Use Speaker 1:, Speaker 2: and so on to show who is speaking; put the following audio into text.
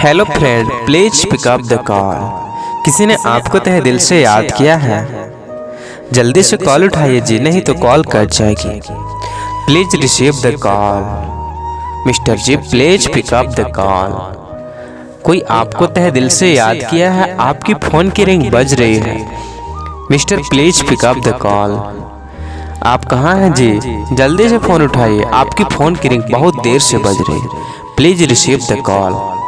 Speaker 1: Hello friend, please pick up the call. किसी ने आपको तहे दिल से याद किया है? जल्दी से कॉल उठाइए जी, नहीं तो कॉल कट जाएगी। Please receive the call. Mister ji, please pick up the call. कोई आपको तहे दिल से याद किया है, आपकी फोन की रिंग बज रही है। Mister, please pick up the call. आप कहाँ हैं जी? जल्दी से फोन उठाइए, आपकी फोन की रिंग बहुत देर से बज रही है। Please receive the call.